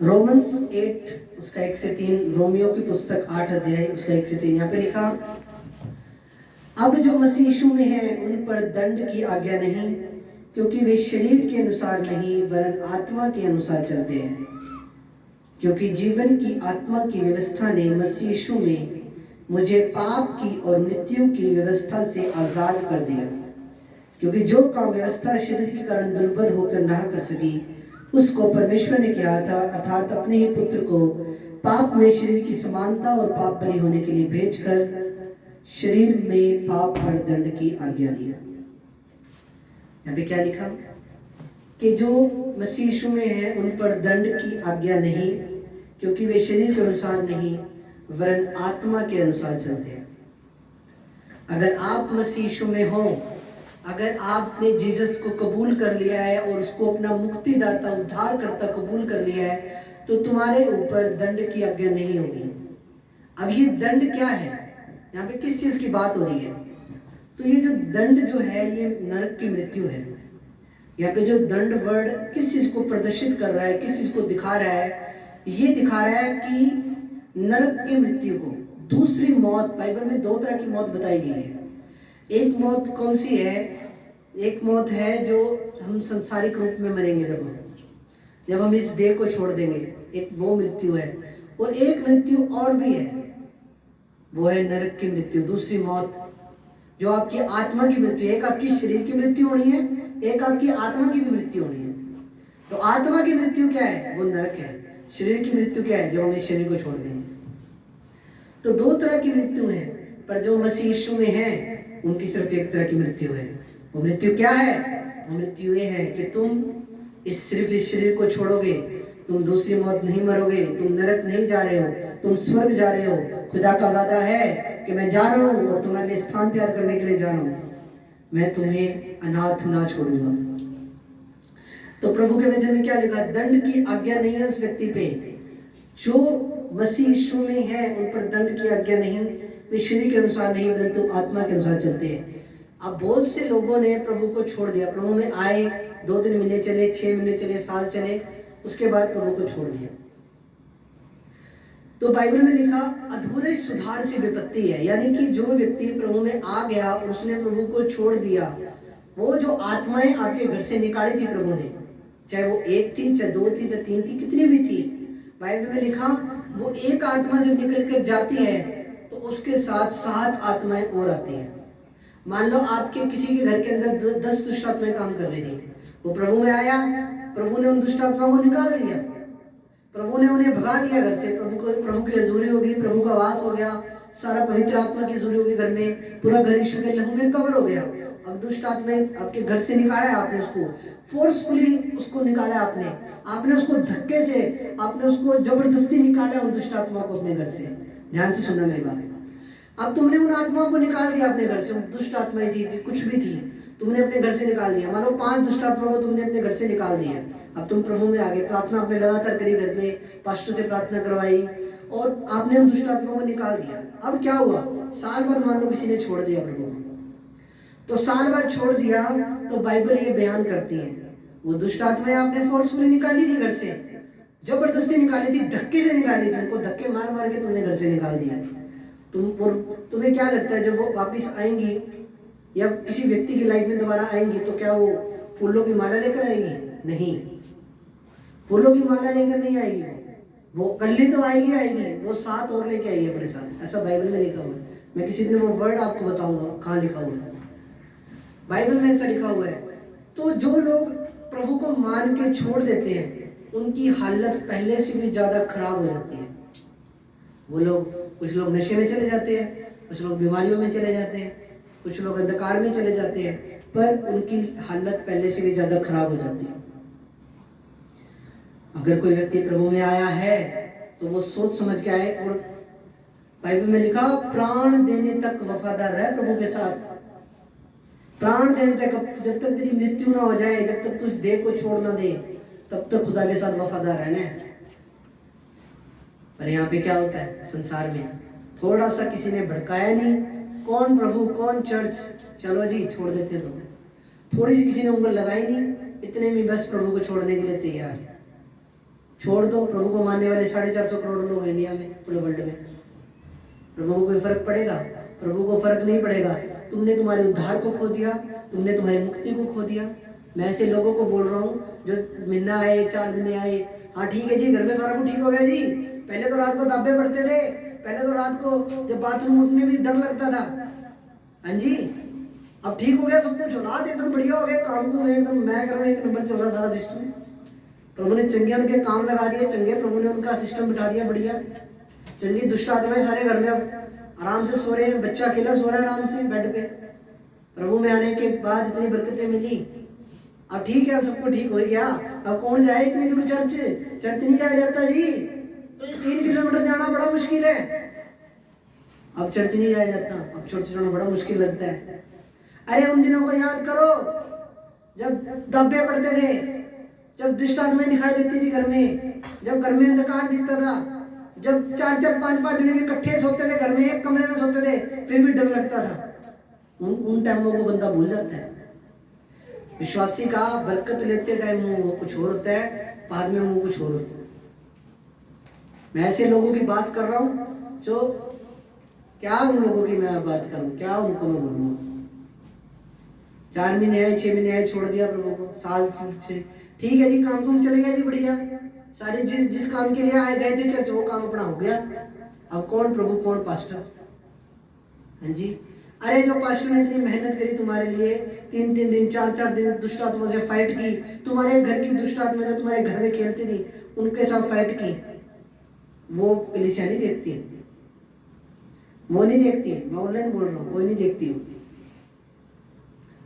Romans 8 उसका 1 से 3, Romeo की पुस्तक 8 अध्याय उसका 1 से 3, यहाँ पे लिखा, अब जो मसीह यीशु में है उन पर दंड की आज्ञा नहीं, क्योंकि वे शरीर के अनुसार नहीं वरन आत्मा के अनुसार चलते हैं। क्योंकि जीवन की आत्मा की व्यवस्था ने मसीह यीशु में मुझे पाप की और मृत्यु की व्यवस्था से आजाद कर दिया। क्योंकि जो काम व्यवस्था शरीर के कारण दुर्बल होकर ना कर सकी, उसको परमेश्वर ने किया था, अर्थात अपने ही पुत्र को पाप में शरीर की समानता और पाप बलि होने के लिए भेजकर शरीर में पाप पर दंड की आज्ञा दी। यहाँ पे क्या लिखा कि जो मसीह यीशु में है उन पर दंड की आज्ञा नहीं, क्योंकि वे शरीर के अनुसार नहीं वरन आत्मा के अनुसार चलते हैं। अगर आप मसीह यीशु में हो, अगर आपने जीसस को कबूल कर लिया है और उसको अपना मुक्तिदाता उद्धारकर्ता कबूल कर लिया है, तो तुम्हारे ऊपर दंड की आज्ञा नहीं होगी। अब ये दंड क्या है, यहाँ पे किस चीज की बात हो रही है? तो ये जो दंड जो है ये नरक की मृत्यु है। यहाँ पे जो दंड वर्ड किस चीज को प्रदर्शित कर रहा है, किस चीज को दिखा रहा है? ये दिखा रहा है कि नरक की मृत्यु को, दूसरी मौत। बाइबल में 2 तरह की मौत बताई गई है। एक मौत कौन सी है? एक मौत है जो हम सांसारिक रूप में मरेंगे, जब हम इस देह को छोड़ देंगे, एक वो मृत्यु है। और एक मृत्यु और भी है, वो है नरक की मृत्यु, दूसरी मौत, जो आपकी आत्मा की मृत्यु। एक आपकी शरीर की मृत्यु होनी है, एक आपकी आत्मा की भी मृत्यु होनी है। तो आत्मा की मृत्यु क्या है? वो नरक है। शरीर की मृत्यु क्या है? जब हम इस शरीर को छोड़ देंगे। तो 2 तरह की मृत्यु है, पर जो मसीह यीशु में है उनकी सिर्फ एक तरह की मृत्यु है। वो मृत्यु क्या है? वो मृत्यु ये है कि तुम सिर्फ इस शरीर को छोड़ोगे, तुम दूसरी मौत नहीं मरोगे, तुम नरक नहीं जा रहे हो, तुम स्वर्ग जा रहे हो। खुदा का वादा है कि मैं जा रहा हूँ और तुम्हारे लिए स्थान तैयार करने के लिए जा रहा हूँ, मैं तुम्हें अनाथ ना छोड़ूंगा। तो प्रभु के वचन में क्या लिखा? दंड की आज्ञा नहीं है उस व्यक्ति पे। जो मसीह यीशु में है उन पर दंड की आज्ञा नहीं, वे शरीर के अनुसार नहीं परंतु आत्मा के अनुसार चलते हैं। अब बहुत से लोगों ने प्रभु को छोड़ दिया, प्रभु में आए, 2-3 महीने चले, 6 महीने चले, साल चले, उसके बाद प्रभु को छोड़ दिया। तो बाइबल में लिखा अधूरे सुधार से विपत्ति है, यानी कि जो व्यक्ति प्रभु में आ गया और उसने प्रभु को छोड़ दिया, वो जो आत्माएं आपके घर से निकाली थी प्रभु ने, चाहे वो 1 थी, चाहे 2 थी, चाहे 3 थी, कितनी भी थी, बाइबल में लिखा वो एक आत्मा जब निकल कर जाती है तो उसके साथ 7 आत्माएं और आती हैं। मान लो आपके किसी के घर के अंदर 10 दुष्ट आत्माएं काम कर रही थी, वो प्रभु में आया, प्रभु ने उन दुष्ट आत्माओं को निकाल दिया, प्रभु ने उन्हें भगा दिया घर से। प्रभु की हजूरी होगी, प्रभु का वास हो गया, सारा पवित्र आत्मा की हजूरी होगी घर में, पूरा घर यीशु के लहू में कवर हो गया। अब दुष्ट आत्माएं आपके घर से निकाला है, आपने उसको फोर्सफुली उसको निकाला, आपने उसको धक्के से, आपने उसको जबरदस्ती निकाला उन दुष्ट आत्माओं को अपने घर से। ध्यान से सुनना मेरी बात। अब तुमने उन आत्माओं को निकाल दिया अपने घर से, दुष्ट आत्माएं थी, कुछ भी थी, तुमने अपने घर से निकाल दिया। मानो 5 दुष्ट आत्माओं को तुमने अपने घर से निकाल दिया। अब तुम प्रभु में आगे, प्रार्थना आपने लगातार करी, घर में पास्टर से प्रार्थना करवाई और आपने उन दुष्ट आत्माओं को निकाल दिया। अब क्या हुआ? साल बाद मान लो किसी ने छोड़ दिया प्रभु, तो साल बाद छोड़ दिया तो बाइबल ये बयान करती है वो दुष्ट आत्माएं आपने फोर्सफुली निकाली थी घर से, जबरदस्ती निकाली थी, धक्के से निकाली थी, उनको धक्के मार मार के तुमने घर से निकाल दिया। तुम्हें क्या लगता है जब वो वापिस आएंगी या किसी व्यक्ति की लाइफ में दोबारा आएंगी तो क्या वो फूलों की माला लेकर आएंगी? नहीं, फूलों की माला लेकर नहीं आएगी, वो कल्ली तो आएगी, वो 7 और लेके आएगी अपने साथ, ऐसा बाइबल में लिखा हुआ है। मैं किसी दिन वो वर्ड आपको बताऊंगा कहाँ लिखा हुआ है, बाइबल में ऐसा लिखा हुआ है। तो जो लोग प्रभु को मान के छोड़ देते हैं उनकी हालत पहले से भी ज्यादा खराब हो जाती है। वो लोग, कुछ लोग नशे में चले जाते हैं, कुछ लोग बीमारियों में चले जाते हैं, कुछ लोग अंधकार में चले जाते हैं, पर उनकी हालत पहले से भी ज्यादा खराब हो जाती है। अगर कोई व्यक्ति प्रभु में आया है तो वो सोच समझ के आए, और बाइबल में लिखा प्राण देने तक वफादार रहे प्रभु के साथ, प्राण देने तक, जब तक तेरी मृत्यु ना हो जाए, जब तक तू इस देह को छोड़ ना दे, तब तक खुदा के साथ वफादार रहना है। पर यहाँ पे क्या होता है संसार में, थोड़ा सा किसी ने भड़काया नहीं, कौन प्रभु कौन चर्च, चलो जी छोड़ देते प्रभु। थोड़ी सी किसी ने उंगल लगाई नहीं, इतने में बस प्रभु को छोड़ने के लिए तैयार। छोड़ दो, प्रभु को मानने वाले 450 करोड़ लोग इंडिया में, पूरे वर्ल्ड में। प्रभु को कोई फर्क पड़ेगा? प्रभु को फर्क नहीं पड़ेगा। तुमने तुम्हारे उद्धार को खो दिया, तुमने तुम्हारी मुक्ति को खो दिया। मैं ऐसे लोगों को बोल रहा हूँ जो महीना आए, 4 महीने आए, हाँ ठीक है जी, घर में सारा कुछ ठीक हो गया जी, पहले तो रात को दाबे पड़ते थे, पहले तो रात को जब बाथरूम उठने भी डर लगता था, हाँ जी, अब ठीक हो गया सब कुछ, औलाद एकदम बढ़िया हो गया, काम को मैं एकदम मैं कर रहा हूँ, 1 नंबर चल रहा सारा सिस्टम। प्रभु ने चंगे उनके काम लगा दिए, चंगे प्रभु ने उनका सिस्टम बिठा दिया बढ़िया। चंगी दुष्ट आत्माएं सारे घर में अब आराम से सो रहे हैं, बच्चा अकेला सो रहा है आराम से बेड पे। प्रभु में आने के बाद इतनी बरकतें मिली। अब ठीक है, अब सबको ठीक हो गया, अब कौन जाए इतनी दूर चर्च? चर्च नहीं जाया जाता जी, 3 किलोमीटर जाना बड़ा मुश्किल है। अब चर्च नहीं जाया जाता, अब चर्च जाना बड़ा मुश्किल लगता है। अरे उन दिनों को याद करो जब दब्बे पड़ते थे, जब दुष्ट आत्माएं दिखाई देती थी घर में, जब घर में अंधकार दिखता था, जब 4-4, 5-5 जने भी इकट्ठे सोते थे घर में, एक कमरे में सोते थे, फिर भी डर लगता था। उन टाइमों को बंदा भूल जाता है। विश्वासी का बरकत लेते टाइम वो कुछ और होता है, बाद में वो कुछ और होता है। मैं ऐसे लोगों की बात कर रहा हूँ जो, क्या उन लोगों की मैं बात करूँ, क्या उनको मैं बोलूँगा? 4 महीने आए, 6 महीने आए, छोड़ दिया प्रभु को, साल ठीक है जी, काम कुम चले गया जी बढ़िया, सारे जिस काम के लिए आए गए थे चर्च वो काम अपना हो गया। अब कौन प्रभु, कौन पास्टर? हाँ जी, अरे जो पास्टर ने इतनी मेहनत करी तुम्हारे लिए, 3-3 दिन 4-4 दिन दुष्ट आत्मा से फाइट की, तुम्हारे घर की दुष्ट आत्मा जो तुम्हारे घर में खेलती थी उनके साथ फाइट की, वो कलीसिया नहीं देखती, वो नहीं देखती। मैं ऑनलाइन बोल रहा हूँ, कोई नहीं देखती,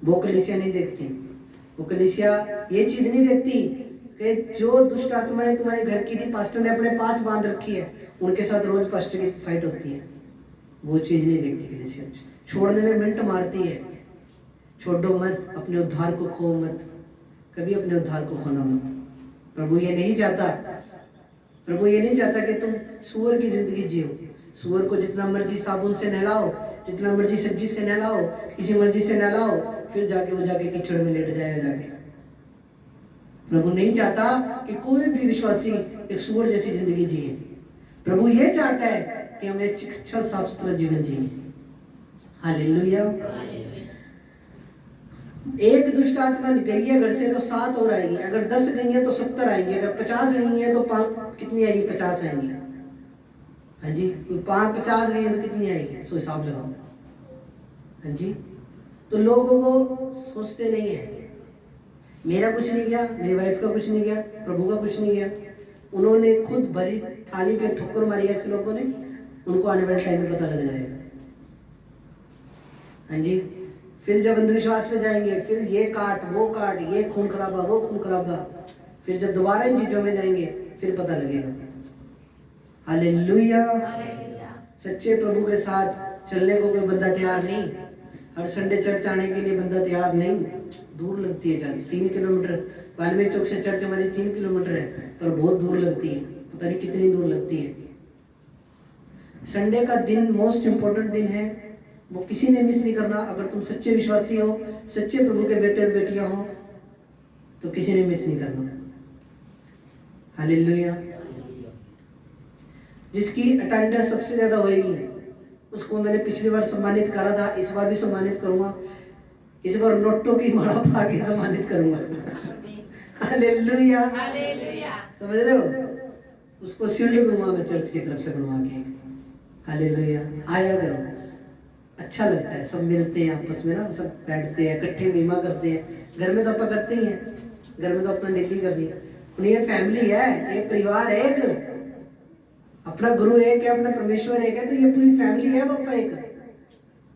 वो कलीसिया नहीं देखती। वो कलीसिया ये चीज नहीं देखती कि जो दुष्ट आत्माएं तुम्हारे घर की थी, पास्टर ने अपने पास बांध रखी है, उनके साथ रोज पास्टर की फाइट होती है, वो चीज नहीं देखती कलीसिया। छोड़ने में मिनट मारती है। छोड़ो मत, अपने उद्धार को खो मत, कभी अपने उद्धार को खोना मत। प्रभु ये नहीं चाहता, प्रभु ये नहीं चाहता कि तुम सूअर की जिंदगी जियो। सूअर को जितना मर्जी साबुन से नहलाओ, जितना मर्जी सब्जी से नहलाओ, किसी मर्जी से नहलाओ, फिर जाके वो जाके कीचड़ में लेट जाएगा जाके। प्रभु नहीं चाहता कि कोई भी विश्वासी एक सूअर जैसी जिंदगी जिए। प्रभु ये चाहता है कि हम एक अच्छा साफ सुथरा जीवन जिए। हालेलुया। एक दुष्ट आत्मा गई है घर से तो 7 और आएंगी, अगर 10 गई है तो 70 आएंगी, अगर 50 गई है तो कितनी आएगी? 50 आएंगी। हाँ जी, 50 गई है तो कितनी आएगी? सो हिसाब लगाओ। हाँ जी, तो लोगों को सोचते नहीं है, मेरा कुछ नहीं गया, मेरी वाइफ का कुछ नहीं गया, प्रभु का कुछ नहीं गया। उन्होंने खुद भरी थाली पे ठोकर मारी ऐसे लोगों ने, उनको आने वाले टाइम में पता लग जाएगा। हाँ जी, फिर जब अंधविश्वास में जाएंगे, फिर ये काट वो काट, ये खून खराबा वो खून खराबा, फिर जब दोबारा इन चीजों में जाएंगे फिर पता लगेगा। हालेलुया। सच्चे प्रभु के साथ चलने को कोई बंदा तैयार नहीं। हर संडे चर्च आने के लिए बंदा तैयार नहीं, दूर लगती है चर्च, 3 किलोमीटर। वाल्मीकि चौक से चर्च हमारी 3 किलोमीटर है, पर बहुत दूर लगती है, पता नहीं कितनी दूर लगती है। संडे का दिन मोस्ट इंपॉर्टेंट दिन है, वो किसी ने मिस नहीं करना। अगर तुम सच्चे विश्वासी हो, सच्चे प्रभु के बेटे और बेटियां हो, तो किसी ने मिस नहीं करना। हालेलुया। जिसकी अटेंडेंस सबसे ज्यादा होएगी उसको मैंने पिछली बार सम्मानित करा था, इस बार भी सम्मानित करूंगा। इस बार नोटों की माला पा के सम्मानित करूंगा। हालेलुया। समझ रहे हो? उसको शील्ड दूंगा मैं चर्च की तरफ से बनवा के। हालेलुया। आया करो, अच्छा लगता है, सब मिलते हैं आपस में ना, सब बैठते हैं, इकट्ठे बीमा करते हैं। घर में तो आप करते ही हैं, घर में तो अपना डेली कर रही है। ये फैमिली है, एक परिवार है, एक अपना गुरु एक है, अपना परमेश्वर एक है, तो ये पूरी फैमिली है पापा। एक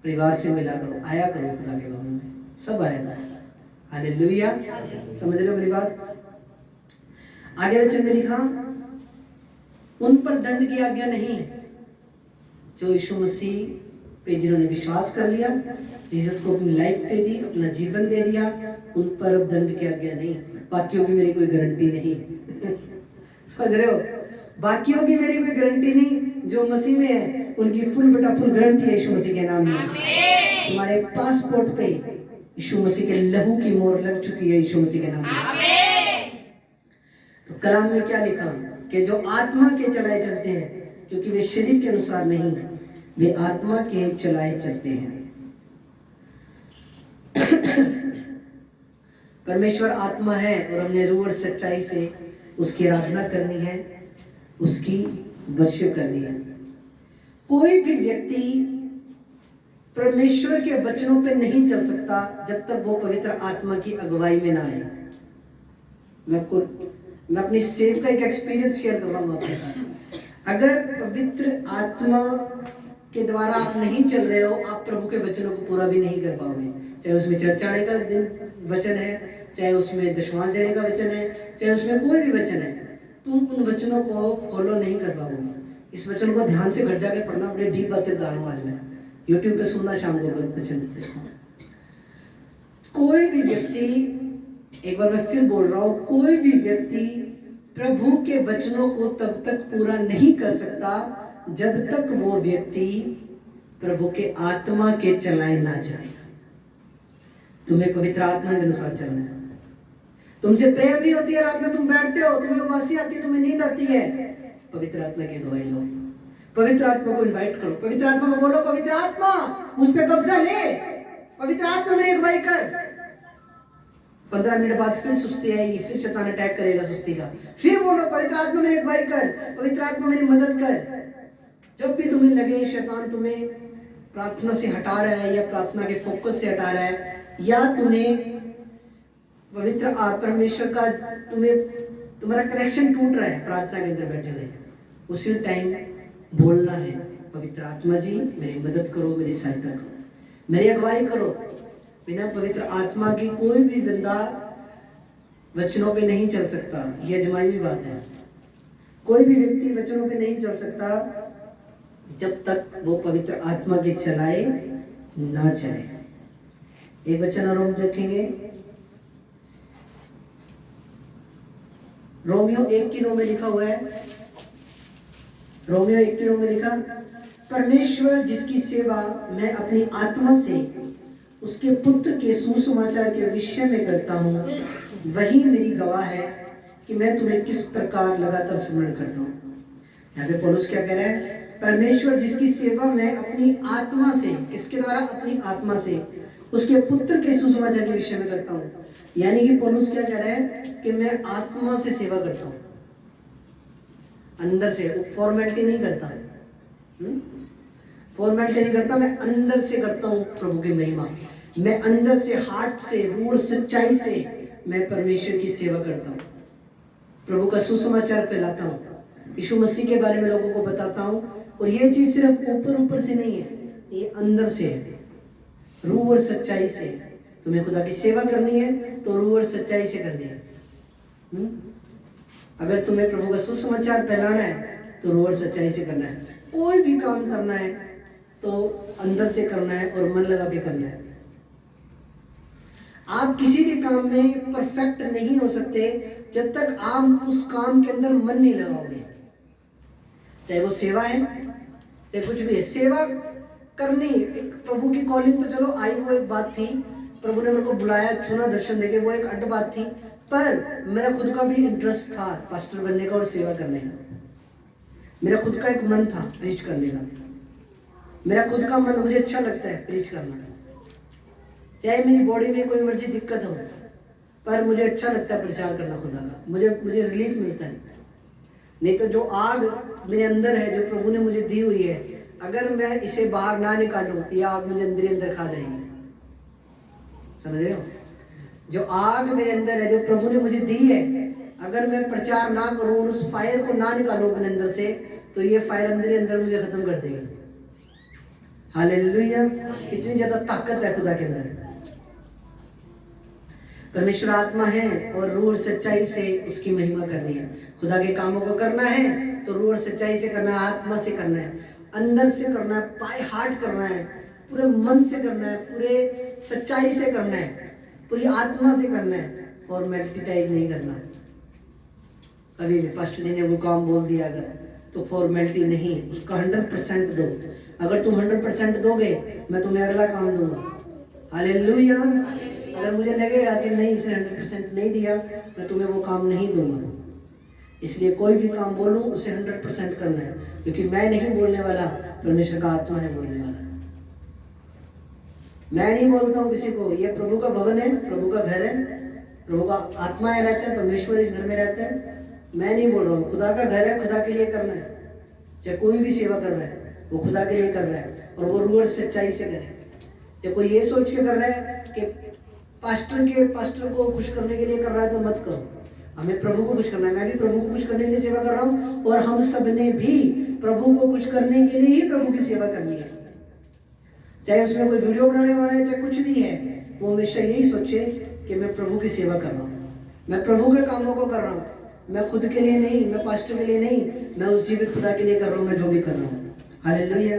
परिवार से मिला करो, आया करो खुदा के भवन में, सब आया करो। हालेलुया। समझ रहे हो मेरी बात? आगे वचन में लिखा, उन पर दंड की आज्ञा नहीं जो यीशु मसीह पे जिन्होंने विश्वास कर लिया, जीसस को अपनी लाइफ दे दी, अपना जीवन दे दिया, उन पर अब दंड की आज्ञा नहीं। बाकियों की मेरी कोई गारंटी नहीं। समझ रहे हो? बाकियों की मेरी कोई गारंटी नहीं, जो मसीह में है उनकी फुल बेटा फुल गारंटी है यीशु मसीह के नाम में। तुम्हारे पासपोर्ट पे यीशु मसीह के लहू की मोहर लग चुकी है यीशु मसीह के नाम में। तो कलाम में क्या लिखा? कि जो आत्मा के चलाए चलते हैं, क्योंकि वे शरीर के अनुसार नहीं, वे आत्मा के चलाए चलते हैं। परमेश्वर आत्मा है और हमने रूह और सच्चाई से उसकी आराधना करनी है, उसकी वर्शिप करनी है। कोई भी व्यक्ति परमेश्वर के वचनों पे नहीं चल सकता जब तक वो पवित्र आत्मा की अगुवाई में ना आए। मैं अपनी सेव का एक एक्सपीरियंस शेयर कर रहा हूँ आपके साथ। अगर पवित्र आत्मा के द्वारा आप नहीं चल रहे हो, आप प्रभु के वचनों को पूरा भी नहीं कर पाओगे। चाहे उसमें चर्च आने का दिन वचन है, चाहे उसमें दशमांश देने का वचन है, चाहे उसमें कोई भी वचन है, तुम उन वचनों को फॉलो नहीं कर पाओगे। इस वचन को ध्यान से घर जाके पढ़ना, अपने डीप बातें बता रहा हूँ आज मैं, यूट्यूब पे सुनना शाम को वचन इसको। कोई भी व्यक्ति, एक बार मैं फिर बोल रहा हूँ, कोई भी व्यक्ति प्रभु के वचनों को तब तक पूरा नहीं कर सकता जब तक वो व्यक्ति प्रभु के आत्मा के चलाए ना जाए। तुम्हें पवित्र आत्मा के अनुसार चलना है। तुमसे प्रेयर नहीं होती है, रात में तुम बैठते हो, तुम्हें उबासी आती है, तुम्हें नींद आती है, पवित्र आत्मा की अगुवाई लो। पवित्र आत्मा को इनवाइट करो, पवित्र आत्मा को बोलो, पवित्र आत्मा मुझ पे कब्जा ले, पवित्र आत्मा मेरी अगुवाई कर। 15 मिनट बाद फिर सुस्ती आएगी, फिर शैतान अटैक करेगा सुस्ती का, फिर बोलो पवित्र आत्मा मेरी अगुवाई कर, पवित्र आत्मा मेरी मदद कर। जब भी तुम्हें लगे शैतान तुम्हें प्रार्थना से हटा रहा है, या प्रार्थना के फोकस से हटा रहा है, या तुम्हें पवित्र परमेश्वर का तुम्हारा कनेक्शन टूट रहा है प्रार्थना के अंदर बैठे हुए, उसी टाइम बोलना है, पवित्र आत्मा जी मेरी मदद करो, मेरी सहायता करो, मेरी अगुवाई करो। बिना पवित्र आत्मा की कोई भी बंदा वचनों पे नहीं चल सकता, यह अजमाई बात है। कोई भी व्यक्ति वचनों पे नहीं चल सकता जब तक वो पवित्र आत्मा के चलाए ना चले। एक वचन और हम देखेंगे, रोमियो 1:9 में लिखा हुआ है, रोमियो 1:9 में लिखा, परमेश्वर जिसकी सेवा मैं अपनी आत्मा से उसके पुत्र के सुसमाचार के विषय में करता हूँ, वही मेरी गवाह है कि मैं तुम्हें किस प्रकार लगातार स्मरण करता हूँ। यहाँ पे पौलुस क्या कह रहा है? परमेश्वर जिसकी सेवा मैं अपनी आत्मा से, इसके द्वारा अपनी आत्मा से उसके पुत्र के सुसमाचार के विषय में करता हूँ। यानी कि पौलुस क्या कह रहा है कि मैं आत्मा से सेवा करता हूँ, अंदर से, फॉर्मेलिटी नहीं करता, फॉर्मेलिटी नहीं करता, मैं अंदर से करता हूँ प्रभु की महिमा। मैं अंदर से, हार्ट से, रूह सच्चाई से मैं परमेश्वर की सेवा करता हूँ, प्रभु का सुसमाचार फैलाता हूँ, यीशु मसीह के बारे में लोगों को बताता हूँ। और ये चीज सिर्फ ऊपर ऊपर से नहीं है, ये अंदर से है, रूह और सच्चाई से। तुम्हें खुदा की सेवा करनी है तो रूह और सच्चाई से करनी है। अगर तुम्हें प्रभु का सुसमाचार फैलाना है तो रूह और सच्चाई से करना है। कोई भी काम करना है तो अंदर से करना है और मन लगा के करना है। आप किसी भी काम में परफेक्ट नहीं हो सकते जब तक आप उस काम के अंदर मन नहीं लगाओगे। चाहे वो सेवा है, चाहे कुछ भी है, सेवा करनी। प्रभु की कॉलिंग तो चलो आई, वो एक बात थी, प्रभु ने मेरे को बुलाया, चुना, दर्शन देके, वो एक अड्ड बात थी। पर मेरा खुद का भी इंटरेस्ट था पास्टर बनने का और सेवा करने का। मेरा खुद का एक मन था प्रीच करने का, मेरा खुद का मन, मुझे अच्छा लगता है प्रीच करना। चाहे मेरी बॉडी में कोई मर्जी दिक्कत हो, पर मुझे अच्छा लगता है प्रचार करना खुदा का, मुझे रिलीफ मिलता है। नहीं तो जो आग मेरे अंदर है, जो प्रभु ने मुझे दी हुई है, अगर मैं इसे बाहर ना निकालूं, ये आग मुझे अंदर ही अंदर खा जाएगी। समझ रहे हो? जो आग मेरे अंदर है, जो प्रभु ने मुझे दी है, अगर मैं प्रचार ना करूं और उस फायर को ना निकालूं अपने अंदर से, तो ये फायर अंदर ही अंदर मुझे खत्म कर देगी। हालेलुया! इतनी ज्यादा ताकत है खुदा के अंदर। परमेश्वर आत्मा है और रूह और सच्चाई से उसकी महिमा करनी है। खुदा के कामों को करना है तो रूह और सच्चाई से करना है, आत्मा से करना है, अंदर से करना है, बाय हार्ट करना है, पूरे मन से करना है, पूरे सच्चाई से करना है, पूरी आत्मा से करना है। फॉर्मेलिटी टाइप नहीं करना। कभी पास्टर जी ने वो काम बोल दिया अगर, तो फॉर्मेलिटी नहीं, उसका 100% दो। अगर तुम 100% दोगे, मैं तुम्हें अगला काम दूंगा। हालेलुया! अगर मुझे लगेगा कि नहीं, इसने 100% नहीं दिया, मैं तुम्हें वो काम नहीं दूंगा। इसलिए कोई भी काम बोलूं उसे 100% करना है, क्योंकि मैं नहीं बोलने वाला, परमेश्वर का आत्मा है बोलने वाला। मैं नहीं बोलता हूँ किसी को, ये प्रभु का भवन है, प्रभु का घर है, प्रभु का आत्मा है रहता है, परमेश्वर इस घर में रहता है। मैं नहीं बोल रहा हूँ, खुदा का घर है, खुदा के लिए करना है। चाहे कोई भी सेवा कर रहा है वो खुदा के लिए कर रहा है, और वो रूढ़ सच्चाई से करे। चाहे कोई ये सोच के कर रहा है कि पास्टर को खुश करने के लिए कर रहा है तो मत करो, हमें प्रभु को खुश करना है। मैं भी प्रभु को खुश करने के लिए सेवा कर रहा हूँ, और हम सब ने भी प्रभु को खुश करने के लिए ही प्रभु की सेवा करनी है। चाहे उसमें कोई वीडियो बनाने वाला है, चाहे कुछ भी है, वो हमेशा यही सोचे कि मैं प्रभु की सेवा कर रहा हूँ, मैं प्रभु के कामों को कर रहा हूँ, मैं खुद के लिए नहीं, मैं पास्टर के लिए नहीं, मैं उस जीवित खुदा के लिए कर रहा हूँ, मैं जो भी कर रहा हूँ। हालेलुया।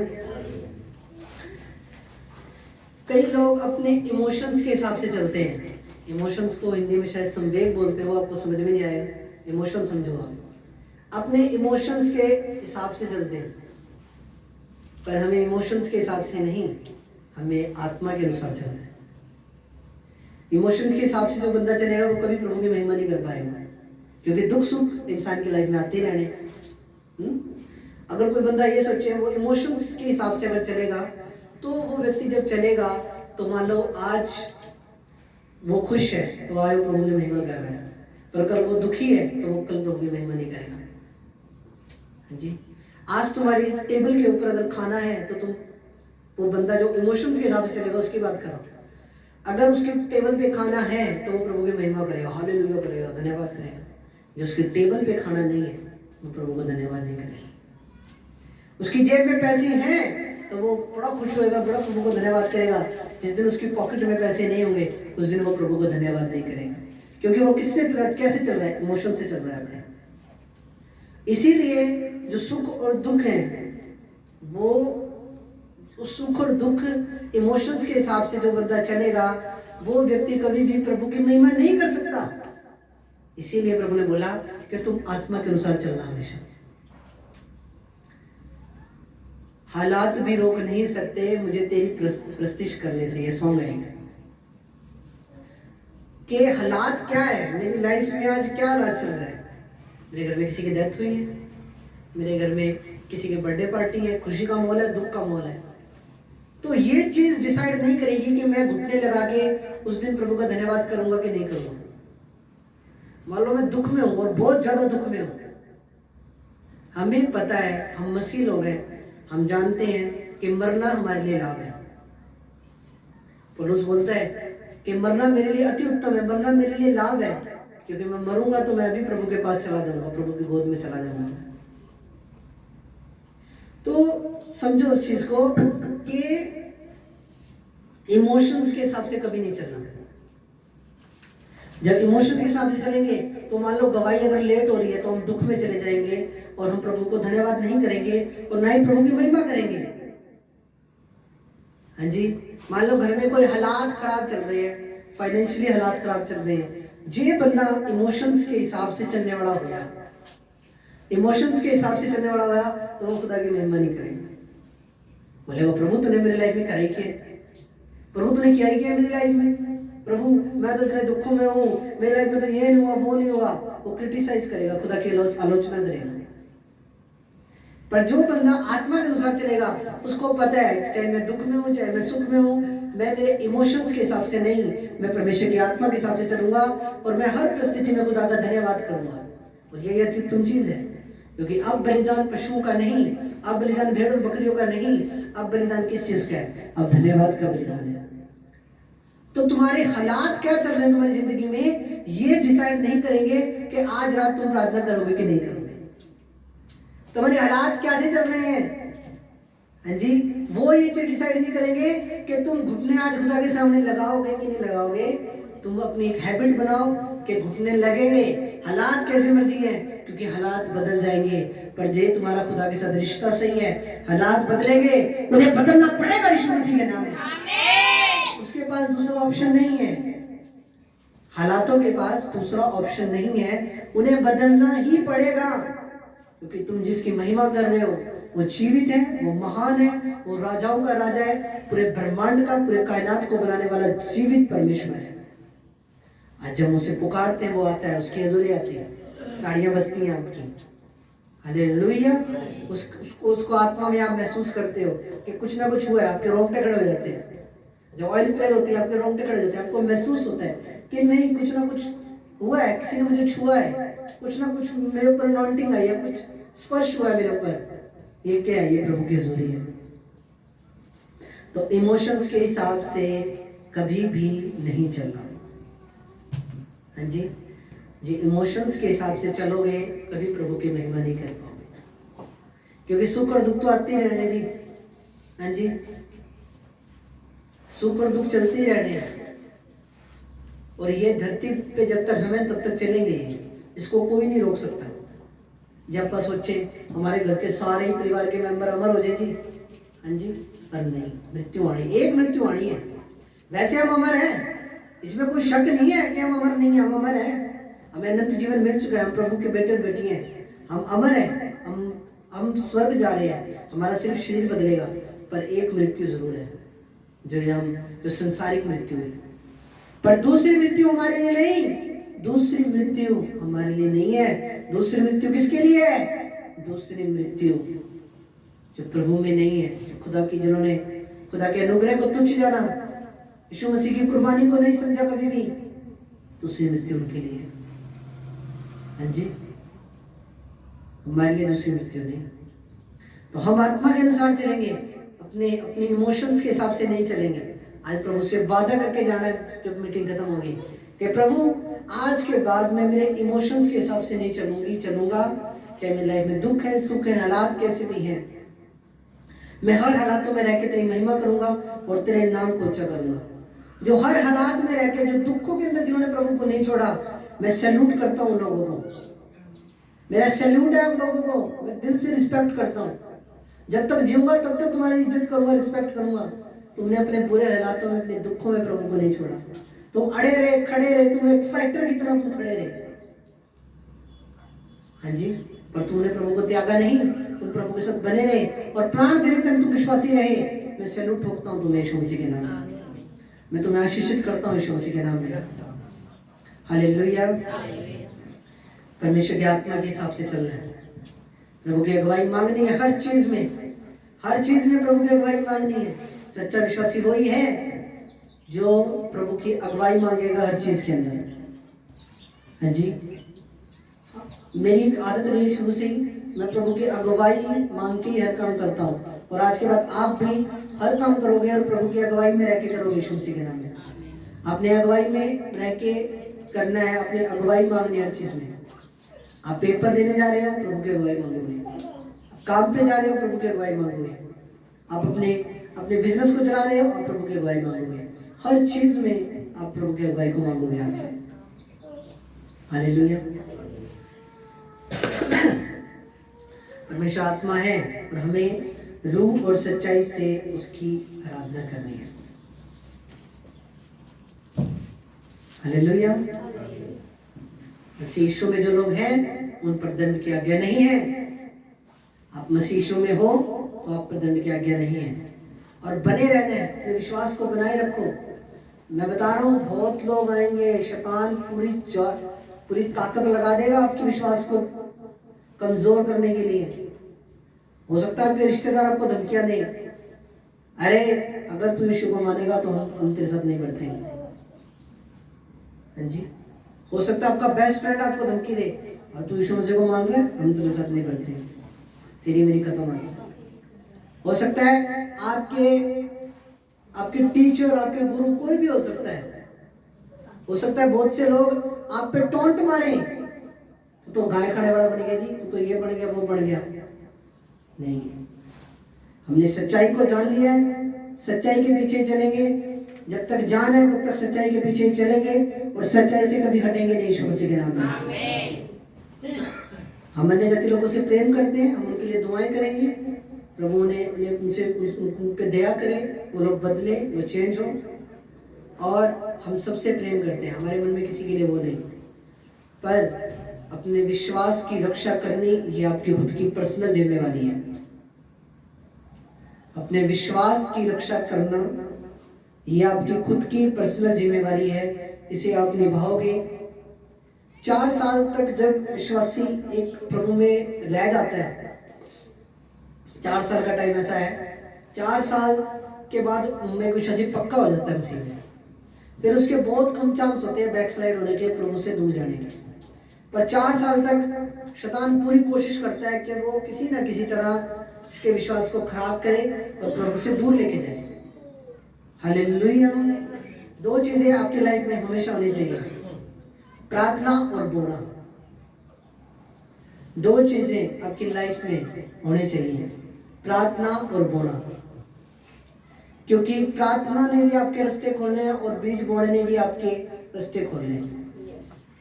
कई लोग अपने इमोशंस के हिसाब से चलते हैं। इमोशंस को हिंदी में शायद संवेग बोलते हैं, वो आपको समझ में नहीं आए। इमोशन समझो, आप अपने इमोशंस के हिसाब से चलते हैं, पर हमें इमोशंस के हिसाब से नहीं, हमें आत्मा के अनुसार चलना है। इमोशंस के हिसाब से जो बंदा चलेगा वो कभी प्रभु की महिमा नहीं कर पाएगा, क्योंकि दुख सुख इंसान की लाइफ में आते रहने। अगर कोई बंदा ये सोचे वो इमोशंस के हिसाब से अगर चलेगा, तो वो व्यक्ति जब चलेगा तो मान लो आज वो खुश है तो आज वो प्रभु की महिमा कर रहा है, पर कल वो दुखी है तो वो कल प्रभु की महिमा नहीं करेगा। हाँ जी, आज तुम्हारी टेबल के ऊपर अगर खाना है तो तुम, वो बंदा जो इमोशंस के हिसाब से चलेगा उसकी बात करो। अगर उसके टेबल पे खाना है तो वो प्रभु की महिमा करेगा, हालेलुया करेगा, धन्यवाद करेगा। जो उसके टेबल पे खाना नहीं है वो प्रभु को धन्यवाद नहीं करेगा। उसकी जेब में पैसे हैं तो वो बड़ा खुश होएगा, बड़ा प्रभु को धन्यवाद करेगा। जिस दिन उसकी पॉकेट में पैसे नहीं होंगे उस दिन वो प्रभु को धन्यवाद नहीं करेगा, क्योंकि वो कैसे चल रहा है, इमोशन से चल रहा है अपने। इसीलिए जो सुख और दुख है, वो उस सुख और दुख इमोशंस के हिसाब से जो बंदा चलेगा वो व्यक्ति कभी भी प्रभु की महिमा नहीं कर सकता। इसीलिए प्रभु ने बोला कि तुम आत्मा के अनुसार चलना हमेशा। हालात भी रोक नहीं सकते मुझे तेरी प्रस्तिश करने से, ये सॉन्ग है कि हालात क्या है मेरी लाइफ में, आज क्या हालात चल रहा है। मेरे घर में किसी की डेथ हुई है, मेरे घर में किसी की बर्थडे पार्टी है, खुशी का माहौल है, दुख का माहौल है, तो ये चीज डिसाइड नहीं करेगी कि मैं घुटने लगा के उस दिन प्रभु का धन्यवाद करूंगा कि नहीं करूंगा। मान लो मैं दुख में हूं और बहुत ज्यादा दुख में हूं, हमें पता है, हम मसीह लोग हैं, हम जानते हैं कि मरना हमारे लिए लाभ है। पौलुस बोलता है कि मरना मेरे लिए अति उत्तम है, मरना मेरे लिए लाभ है, क्योंकि मैं मरूंगा तो मैं भी प्रभु के पास चला जाऊंगा, प्रभु की गोद में चला जाऊंगा। तो समझो उस चीज को कि इमोशंस के हिसाब से कभी नहीं चलना। जब इमोशंस के हिसाब से चलेंगे तो मान लो गवाही अगर लेट हो रही है तो हम दुख में चले जाएंगे और हम प्रभु को धन्यवाद नहीं करेंगे और ना ही प्रभु की महिमा करेंगे। हाँ जी, मान लो घर में कोई हालात खराब चल रहे हैं, फाइनेंशियली हालात खराब चल रहे हैं, जे बंदा इमोशंस के हिसाब से चलने वाला हो गया, इमोशंस के हिसाब से चलने वाला हुआ, तो वो खुदा की महिमा नहीं करेगा। बोलेगा प्रभु तूने मेरी लाइफ में कराई किया, प्रभु तूने क्या ही किया मेरी लाइफ में, प्रभु मैं तो इतने दुखों में हूँ, मेरी लाइफ में तो ये नहीं हुआ, वो नहीं हुआ। वो क्रिटिसाइज करेगा, खुदा की आलोचना करेगा। पर जो बंदा आत्मा के अनुसार चलेगा उसको पता है चाहे मैं दुख में हूँ चाहे मैं सुख में हूँ, मैं मेरे इमोशंस के हिसाब से नहीं, मैं परमेश्वर की आत्मा के हिसाब से चलूंगा और मैं हर परिस्थिति में खुदा का धन्यवाद करूंगा। और यही अत्युत्तम चीज है, क्योंकि अब बलिदान पशुओं का नहीं, अब बलिदान भेड़ और बकरियों का नहीं, अब बलिदान किस चीज का है, अब धन्यवाद का बलिदान है। तो तुम्हारे हालात क्या चल रहे हैं तुम्हारी जिंदगी में, ये डिसाइड नहीं करेंगे कि आज रात तुम प्रार्थना करोगे कि नहीं करोगे। तुम्हारे हालात क्या से चल रहे हैं, हाँ जी, वो ये चीज डिसाइड नहीं करेंगे कि तुम घुटने आज खुदा के सामने लगाओगे कि नहीं लगाओगे। तुम अपनी एक हैबिट बनाओ कि घुटने लगेंगे, हालात कैसे मर्जी है, क्योंकि हालात बदल जाएंगे। पर जे तुम्हारा खुदा के साथ रिश्ता सही है, हालात बदलेंगे, उन्हें बदलना पड़ेगा यीशु मसीह के नाम में। उसके पास दूसरा ऑप्शन नहीं है, हालातों के पास दूसरा ऑप्शन नहीं है, उन्हें बदलना ही पड़ेगा। क्योंकि तुम जिसकी महिमा कर रहे हो वो जीवित है, वो महान है, वो राजाओं का राजा है, पूरे ब्रह्मांड का, पूरे कायनात को बनाने वाला जीवित परमेश्वर है। आज जब उसे पुकारते हैं वो आता है, उसकी हजूरी आती है। ताड़ियां बजती हैं आपकी। हालेलुया। उसको आत्मा में आप महसूस करते हो कि कुछ ना कुछ हुआ है, आपके रोंगटे खड़े हो जाते हैं। जब ऑयल प्रेयर होती है आपके रोंगटे खड़े हो जाते हैं, आपको महसूस होता है कि नहीं कुछ ना कुछ हुआ है, किसी ने मुझे छुआ है, कुछ ना कुछ मेरे ऊपर अनॉइंटिंग आई है, कुछ स्पर्श हुआ है मेरे ऊपर। ये क्या है? ये प्रभु की हजूरी है। तो इमोशंस के हिसाब से कभी भी नहीं चलना। हाँ जी, जी इमोशंस के हिसाब से चलोगे कभी प्रभु की महिमा नहीं कर पाओगे, क्योंकि सुख और दुख तो आते ही रहने जी। हाँ जी, सुख और दुख चलते ही रहने हैं, और ये धरती पे जब तक हमें तब तक चलेंगे, इसको कोई नहीं रोक सकता। जब आप सोचे हमारे घर के सारे परिवार के मेंबर अमर हो जाए जी, हाँ जी, पर नहीं, मृत्यु आनी, एक मृत्यु आनी है। वैसे हम अमर हैं, इसमें कोई शक नहीं है कि हम अमर नहीं हैं, हम अमर हैं, हमें अनंत जीवन मिल चुका है, हम प्रभु के बेटे और बेटी हैं, हम अमर हैं, हम स्वर्ग जा रहे हैं, हमारा सिर्फ शरीर बदलेगा। पर एक मृत्यु जरूर है, जो संसारिक मृत्यु है। पर दूसरी मृत्यु हमारे लिए नहीं, दूसरी मृत्यु हमारे लिए नहीं है। दूसरी मृत्यु किसके लिए है? दूसरी मृत्यु जो प्रभु में नहीं है, जो खुदा की, जिन्होंने खुदा के अनुग्रह को तुच्छ जाना, यीशु मसीह की कुर्बानी को नहीं समझा कभी भी, दूसरी मृत्यु उनके लिए है। हाँ जी, हमारे लिए दूसरी मृत्यु नहीं। तो हम आत्मा के अनुसार चलेंगे, अपने इमोशंस के हिसाब से नहीं चलेंगे। आज प्रभु से वादा करके जाना है जब मीटिंग खत्म होगी कि प्रभु आज के बाद मैं मेरे इमोशंस के हिसाब से नहीं चलूंगा, चाहे मेरी लाइफ में दुख है, सुख है, हालात कैसे भी हैं, मैं हर हालातों में रह के तेरी महिमा करूंगा और तेरे नाम को ऊंचा करूंगा। जो हर हालात में रह के, जो दुखों के अंदर जिन्होंने प्रभु को नहीं छोड़ा, मैं सैल्यूट करता हूं लोगों को, मेरा सैल्यूट है उन लोगों को, मैं दिल से रिस्पेक्ट करता हूं। जब तक जीऊंगा तब तक तुम्हारी इज्जत करूंगा, रिस्पेक्ट करूंगा। तुमने अपने बुरे हालातों में, अपने दुखों में प्रभु को नहीं छोड़ा, तुम अड़े रहे, खड़े रहे, तुम एक फाइटर की तरह तुम खड़े रहे। हाँ जी, पर तुमने प्रभु को त्यागा नहीं, तुम प्रभु के साथ बने रहे और प्राण देने तक तुम विश्वासी रहे। मैं सैल्यूट ठोकता हूं तुम्हें यीशु मसीह के नाम में, मैं तुम्हें आशीषित करता हूं यीशु मसीह के नाम में। हालेलुया। परमेश्वर की आत्मा के हिसाब से चलना है, प्रभु की अगुवाई मांगनी है हर चीज में, हर चीज में प्रभु की अगुवाई मांगनी है। सच्चा विश्वासी वही है जो प्रभु की अगुवाई मांगेगा हर चीज के अंदर। हाँ जी, मेरी आदत रही शुरू से ही, मैं प्रभु की अगुवाई मांग के ही हर काम करता हूँ, और आज के बाद आप भी हर काम करोगे और प्रभु की अगुवाई में रह के करोगे यीशु मसीह के नाम में। अपने अगुवाई में रह के करना है, अपने अगुवाई मांगनी हर चीज में। आप पेपर देने जा रहे हो, प्रभु की अगुवाई मांगोगे, काम पे जा रहे हो, प्रभु की अगुवाई मांगोगे, आप अपने बिजनेस को चला रहे हो, आप प्रभु की अगुवाई मांगोगे, हर चीज में आप प्रभु की अगुवाई को मांगोगे आज से। हालेलुया। परमेश्वर आत्मा है और हमें रूह और सच्चाई से उसकी आराधना करनी है। हालेलुया। मसीह यीशु में जो लोग हैं उन पर दंड की आज्ञा नहीं है। आप मसीह यीशु में हो तो आप पर दंड की आज्ञा नहीं है, और बने रहना है, अपने विश्वास को बनाए रखो। मैं बता रहा हूँ, बहुत लोग आएंगे, शैतान पूरी ताकत लगा देगा आपके विश्वास को कमजोर करने के लिए। हो सकता है आपके रिश्तेदार आपको धमकियां दें, अरे अगर तू यीशु को मानेगा तो हम तेरे साथ नहीं बढ़ते हैं। हाँ जी, हो सकता है आपका बेस्ट फ्रेंड आपको धमकी दे, और तू यीशु मसीह को मान गया, हम तेरे साथ नहीं बढ़ते हैं, तेरी मेरी खत्म आ। हो सकता है आपके टीचर, आपके गुरु, कोई भी हो सकता है। हो सकता है बहुत से लोग आप पे टोंट मारे, तो गाय खाने वाला बन गया जी, तो ये बन गया, वो बन गया। नहीं, हमने सच्चाई को जान लिया है, सच्चाई के पीछे चलेंगे। जब तक जान है तब तक सच्चाई के पीछे चलेंगे, और सच्चाई से कभी हटेंगे नहीं यीशु मसीह के नाम में। हम अन्य जाति लोगों से प्रेम करते हैं, हम उनके लिए दुआएं करेंगे, प्रभु ने उन पे दया करे, वो लोग बदले, वो चेंज हो, और हम सबसे प्रेम करते हैं, हमारे मन में किसी के लिए वो नहीं। पर अपने विश्वास की रक्षा करनी ये आपकी खुद की पर्सनल जिम्मेवारी है। अपने विश्वास की रक्षा करना ये आपकी खुद की पर्सनल जिम्मेवारी है, इसे आप निभाओगे। 4 साल तक जब विश्वासी एक प्रभु में रह जाता है, 4 साल का टाइम ऐसा है, 4 साल के बाद में विश्वासी पक्का हो जाता है मसीह में, फिर उसके बहुत कम चांस होते हैं बैकस्लाइड होने के, प्रभु से दूर जाने के। पर 4 साल तक शैतान पूरी कोशिश करता है कि वो किसी ना किसी तरह इसके विश्वास को खराब करे और प्रभु से दूर लेके जाए। हालेलुया। 2 चीजें आपकी लाइफ में हमेशा होनी चाहिए, प्रार्थना और बोना। 2 चीजें आपकी लाइफ में होनी चाहिए, प्रार्थना और बोना, क्योंकि प्रार्थना ने भी आपके रास्ते खोलने हैं और बीज बोने ने भी आपके रास्ते खोलने हैं।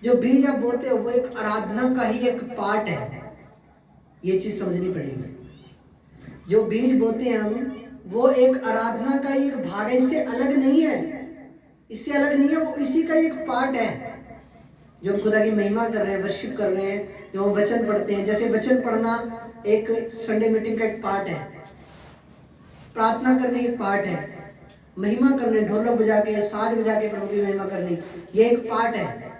जो बीज आप बोते हो वो एक आराधना का ही एक पार्ट है, ये चीज समझनी पड़ेगी। जो बीज बोते हैं हम, वो एक आराधना का ही एक भाग है, इससे अलग नहीं है, इससे अलग नहीं है, वो इसी का एक पार्ट है। जो खुदा की महिमा कर रहे हैं, वर्शिप कर रहे हैं, जो वचन पढ़ते हैं, जैसे वचन पढ़ना एक संडे मीटिंग का एक पार्ट है, प्रार्थना करने एक पार्ट है, महिमा करने, ढोलक बजा के, साज बजा के प्रभु की महिमा करनी, ये एक पार्ट है।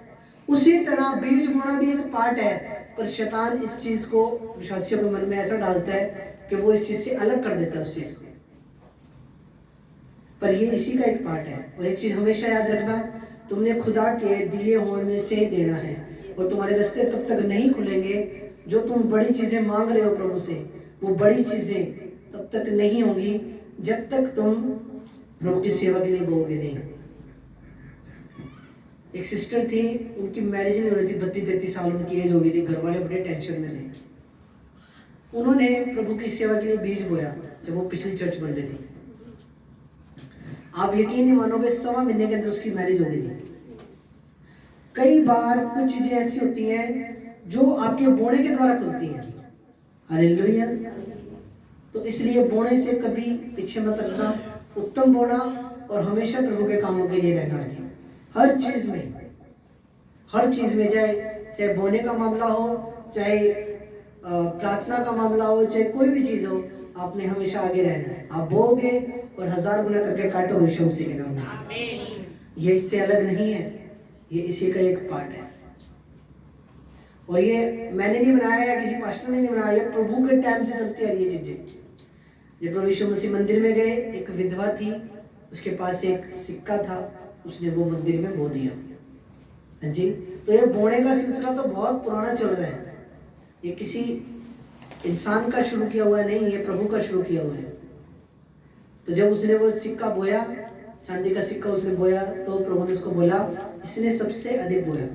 उसी तरह बीज बोना भी एक पार्ट है, पर शैतान इस चीज को विश्वासियों के मन में ऐसा डालता है कि वो इस चीज से अलग कर देता है उस चीज को, पर ये इसी का एक पार्ट है। और एक चीज हमेशा याद रखना, तुमने खुदा के दिए हुए में से देना है, और तुम्हारे रास्ते तब तक नहीं खुलेंगे जो तुम बड़ी चीजें मांग रहे हो प्रभु से, वो बड़ी चीजें तब तक नहीं होंगी जब तक तुम प्रभु की सेवा के लिए बोगे नहीं। एक सिस्टर थी, उनकी मैरिज नहीं हो रही थी, 32-33 साल उनकी एज हो गई थी, घर वाले बड़े टेंशन में थे। उन्होंने प्रभु की सेवा के लिए बीज बोया जब वो पिछली चर्च बन रही थी। आप यकीन नहीं मानोगे, 1.25 महीने के अंदर उसकी मैरिज हो गई थी। कई बार कुछ चीजें ऐसी होती हैं जो आपके बोने के द्वारा खुलती हैं। हालेलुया। तो इसलिए बोने से कभी पीछे मत रखना, उत्तम बोना और हमेशा प्रभु के कामों के लिए रहना है। हर चीज में चाहे बोने का मामला हो, चाहे प्रार्थना का मामला हो, चाहे कोई भी चीज हो, आपने हमेशा आगे रहना है। आप बोगे और 1000 गुना करके काटोगे यीशु मसीह के नाम में। ये इससे अलग नहीं है, ये इसी का एक पार्ट है। और ये मैंने नहीं बनाया या किसी पास्टर ने नहीं बनाया, ये प्रभु के टाइम से चलती आ रही है चीजें। जब प्रभु यीशु मसीह मंदिर में गए, एक विधवा थी, उसके पास एक सिक्का था, उसने वो मंदिर में बो दिया। हाँ जी। तो ये बोने का सिलसिला तो बहुत पुराना चल रहा है, ये किसी इंसान का शुरू किया हुआ नहीं, ये प्रभु का शुरू किया हुआ है। तो जब उसने वो सिक्का बोया, चांदी का सिक्का उसने बोया, तो प्रभु ने उसको बोला, इसने सबसे अधिक बोया।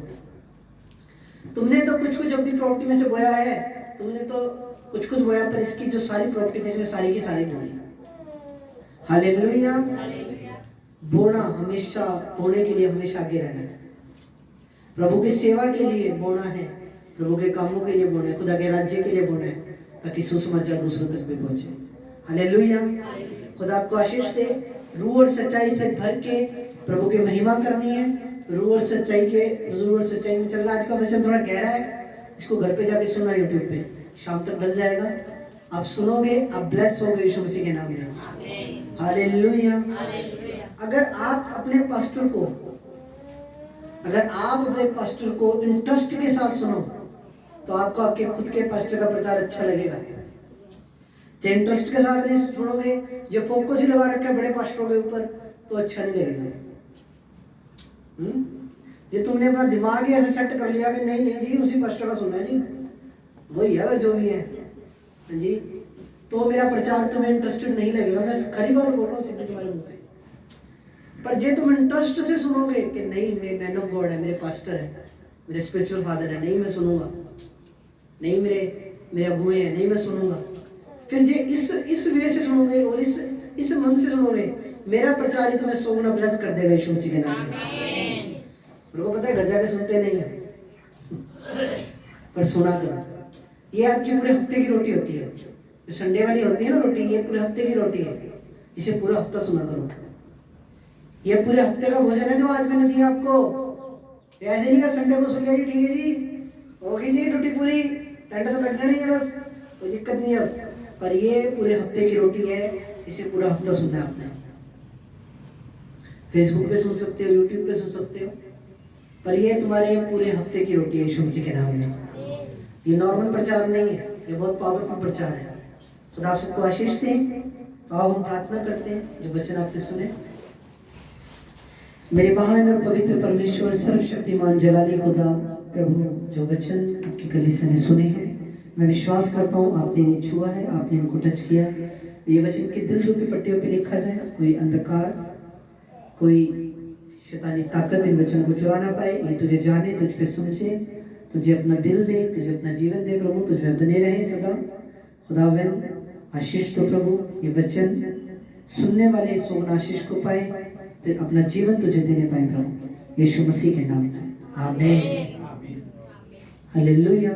तुमने तो कुछ कुछ अपनी प्रॉपर्टी में से बोया है, तुमने तो कुछ कुछ बोया, पर इसकी जो सारी प्रॉपर्टी थी इसने सारी की सारी बोई। हालेलुया। बोना हमेशा, बोने के लिए हमेशा आगे रहना है। प्रभु की सेवा के लिए बोना है, प्रभु के कामों के लिए बोना है, खुदा के राज्य के लिए बोना है, ताकि सुसमाचार दूसरों तक भी पहुंचे। हालेलुया। खुदा आपको आशीष दे। रूह और सच्चाई से भर के प्रभु की महिमा करनी है, रूह और सच्चाई में चलना। आज का वचन थोड़ा गहरा है, इसको घर पे जाके सुनना, यूट्यूब पे शाम तक डल जाएगा, आप सुनोगे, आप ब्लेस होगे यीशु मसीह के नाम में। हालेलुया। अगर आप अपने पास्टर को इंटरेस्ट के साथ सुनो, तो आपको आपके खुद के पास्टर का प्रचार अच्छा लगेगा। जो इंटरेस्ट के साथ नहीं सुनोगे, जो फोकस ही लगा रखा है बड़े पास्टरों के ऊपर, तो अच्छा नहीं लगेगा। जो तुमने अपना दिमाग ही ऐसे सेट कर लिया कि नहीं जी उसी पास्टर का सुनना है जी, वही है जो भी है जी, तो मेरा प्रचार तुम्हें इंटरेस्टेड नहीं लगेगा। मैं खरी बात बोल रहा हूँ सीधे तुम्हारे मुंह पे। पर जे तुम इंटरेस्ट से सुनोगे कि नहीं, मेरे मैन ऑफ गॉड है, मेरे पास्टर है, मेरे स्पिरिचुअल फादर है, नहीं मैं सुनूंगा, नहीं मेरे अगुए हैं, नहीं मैं सुनूंगा, फिर जे इस वे से सुनोगे और इस मन से सुनोगे, मेरा प्रचार ही तुम्हें 100 गुना ब्लेस कर देगा यीशु मसीह के नाम में। मेरे को पता है घर जाके सुनते नहीं है, पर सुना करो। ये आपकी पूरे हफ्ते की रोटी होती है, जो संडे वाली होती है ना रोटी, ये पूरे हफ्ते की रोटी है, इसे पूरा हफ्ता सुना करो। ये पूरे हफ्ते का भोजन है जो आज मैंने दिया आपको। ऐसे नहीं कर संडे को सुन लिया जी, ठीक है जी, होगी जी रोटी पूरी, टेंट से लगना नहीं है, बस कोई दिक्कत नहीं है। पर ये पूरे हफ्ते की रोटी है, इसे पूरा हफ्ता सुनना है आपने। फेसबुक पे सुन सकते हो, यूट्यूब पे सुन सकते हो, पर ये तुम्हारे पूरे हफ्ते की रोटी है यीशु मसीह के नाम में। ये नॉर्मल प्रचार नहीं है, ये बहुत पावरफुल प्रचार है। खुदा आप सबको आशीष दे। तो आओ हम प्रार्थना करते हैं जो वचन आपने सुने। मेरे महान और पवित्र परमेश्वर सर्वशक्तिमान जलाली खुदा प्रभु, जो वचन आपकी कलीसिया ने सुने हैं, मैं विश्वास करता हूँ आपने इन्हें छुआ है, आपने इनको टच किया। ये वचन के दिल रूपी पट्टियों पे लिखा जाए, कोई अंधकार, कोई शैतानी ताकत इन वचनों को चुरा ना पाए। ये तुझे जाने, तुझ पे समझे, तुझे अपना दिल दे, तुझे अपना जीवन दे प्रभु, तुझ में बने रहे सदा। खुदावंद आशीष दो प्रभु, ये वचन सुनने वाले इस आशीष को पाए, तो अपना जीवन तुझे देने पाए प्रभु, यीशु मसीह के नाम से आमीन। हालेलुया।